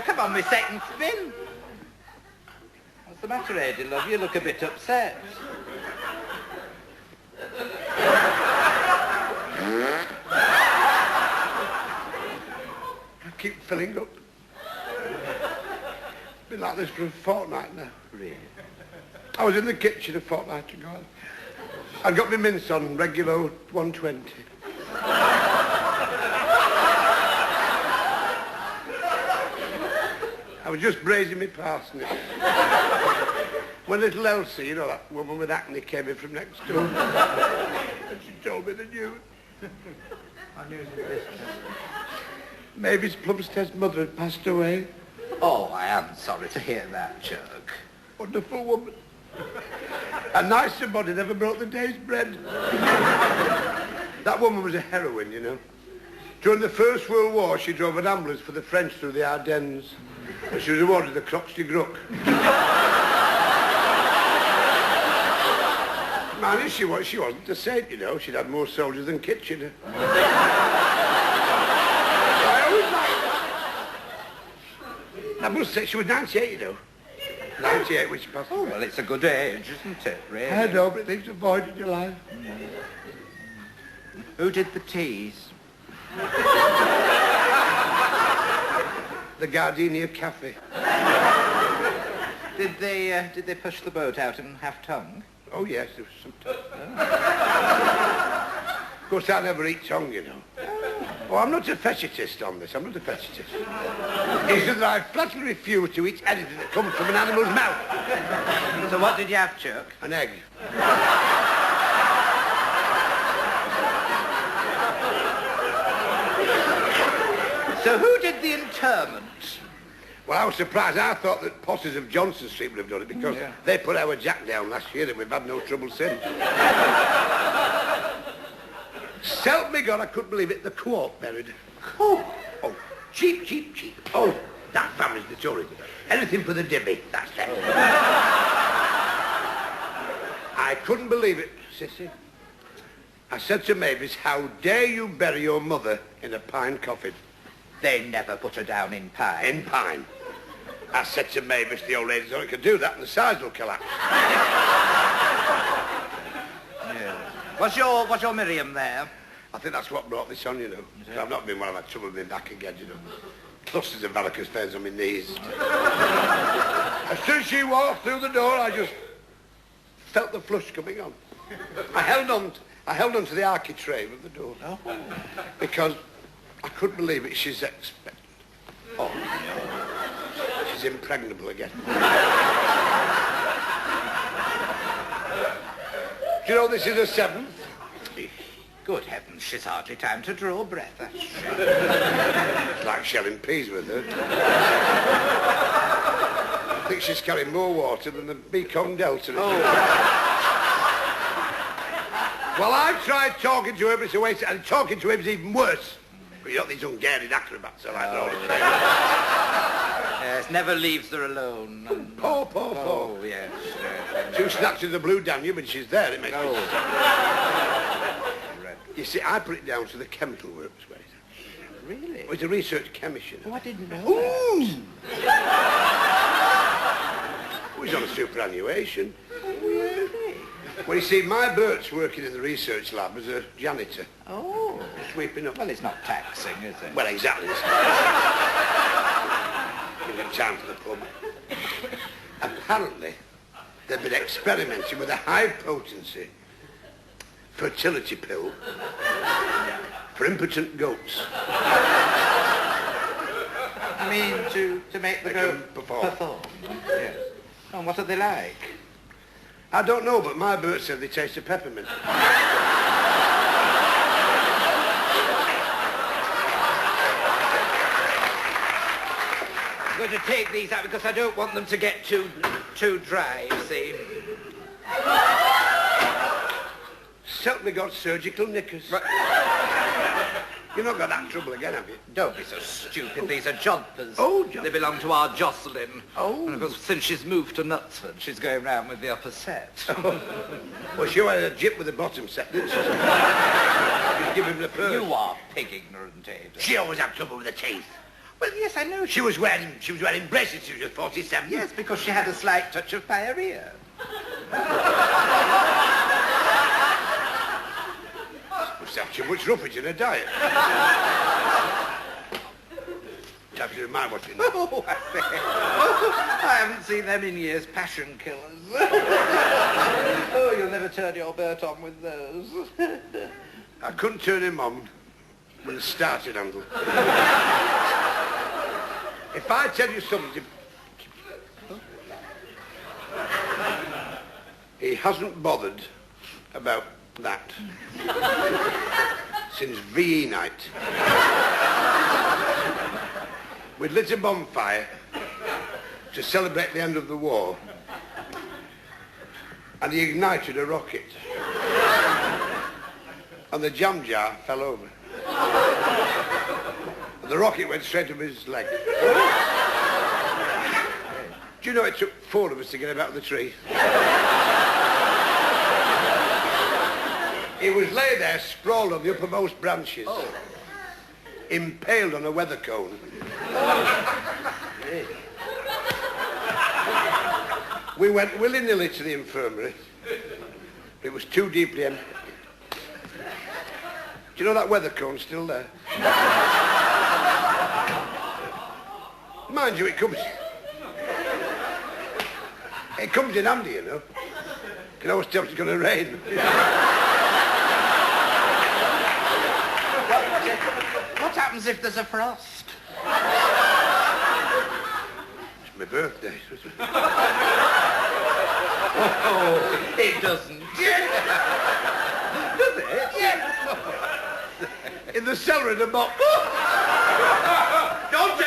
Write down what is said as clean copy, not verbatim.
Chuck. I'm on my second spin. What's the matter, Eddie, love? You look a bit upset. I keep filling up. It's been like this for a fortnight now. Really? I was in the kitchen a fortnight ago. I got my mince on regular 120. I was just braising my parsnips. When little Elsie, you know, that woman with acne, came in from next door. And she told me the news. I knew this. Mavis Plumbstead's mother had passed away. Oh, I am sorry to hear that, Chuck. Wonderful woman. A nicer body never broke the day's bread. That woman was a heroine, you know. During the First World War, she drove an ambulance for the French through the Ardennes. And she was awarded the Croix de Gruc. Man, she wasn't a saint, you know. She'd had more soldiers than Kitchener. I always liked that. I must say, she was 98, you know. 98 when she passed away. Oh, well, it's a good age, isn't it, really? I know, but things avoided your life. Who did the teas? The Gardenia Cafe. Did they push the boat out in half-tongue? Oh, yes, there was some tongue. Of course, I never eat tongue, you know. Oh, I'm not a fetishist on this. I'm not a fetishist. It's just that I flatly refuse to eat anything that comes from an animal's mouth. So what did you have, Chuck? An egg. So who did the interment? Well, I was surprised. I thought that Potters of Johnson Street would have done it because they put our Jack down last year and we've had no trouble since. Self me God, I couldn't believe it. The co-op buried. Oh, Cheap, cheap, cheap. Oh, that family's notorious. Anything for the divvy, that's them. I couldn't believe it, Cissie. I said to Mavis, how dare you bury your mother in a pine coffin? they never put her down in pine. In pine. I said to Mavis, the old lady, so it could do that and the sides will collapse. Yeah. Was your Miriam there? I think that's what brought this on, you know. I've not been well, I've had trouble with my back again, you know. Clusters of varicose veins on my knees. As soon as she walked through the door, I just felt the flush coming on. I held on to the architrave of the door. Oh. Because I couldn't believe it. She's expectant. Oh, no. She's impregnable again. Do you know this is the 7th? Good heavens, she's hardly time to draw breath. It's like shelling peas with her. I think she's carrying more water than the Mekong Delta. Oh. Well, I've tried talking to her, but it's a waste, and talking to him is even worse. But you know, these Hungarian acrobats are like all the same. Yes, never leaves her alone. And... Poor. Oh, yes. 2 snacks of the Blue Danube, and she's there. It makes me... You see, I put it down to the chemical works where it's at. Really? Well, it's a research chemist, you know. Oh, I didn't know that. Well, he's on a superannuation. Really? Well, you see, my Bert's working in the research lab as a janitor. Oh. Sweeping up. Well, it's not taxing, is it? Well, exactly. Give him time for the pub. Apparently, they've been experimenting with a high-potency fertility pill for impotent goats. I mean, to make the goat perform. Yes. And what are they like? I don't know, but my Bert said they taste of peppermint. I'm going to take these out because I don't want them to get too dry, you see. Certainly got surgical knickers. Right. You've not got that trouble again, have you? Don't be so stupid. These are jodhpurs. Oh, jodhpurs. They belong to our Jocelyn. Oh. And of course, since she's moved to Knutsford, she's going round with the upper set. Oh. Well, she had a jip with the bottom set, didn't she? Just give him the purse. You are pig ignorant, Ada. She always had trouble with the teeth. Well, yes, I know. She was wearing braces. She was just 47. Yes, because she had a slight touch of diarrhea. Must have too much roughage in her diet. Perhaps you mind what's in there. Oh, I say. Oh, I haven't seen them in years. Passion killers. Oh, you'll never turn your Bert on with those. I couldn't turn him on with a starting handle. If I tell you something... He hasn't bothered about that since VE night. We'd lit a bonfire to celebrate the end of the war, and he ignited a rocket, and the jam jar fell over, and the rocket went straight up his leg. Do you know it took 4 of us to get him out of the tree? He was lay there sprawled on the uppermost branches, impaled on a weather cone. We went willy-nilly to the infirmary. It was too deeply empty. Do you know that weather cone's still there? Mind you, it comes in handy, you know. You can always tell it's going to rain. What happens if there's a frost? It's my birthday. Oh, it doesn't. Does it? Yeah. In the cellar in the box. Don't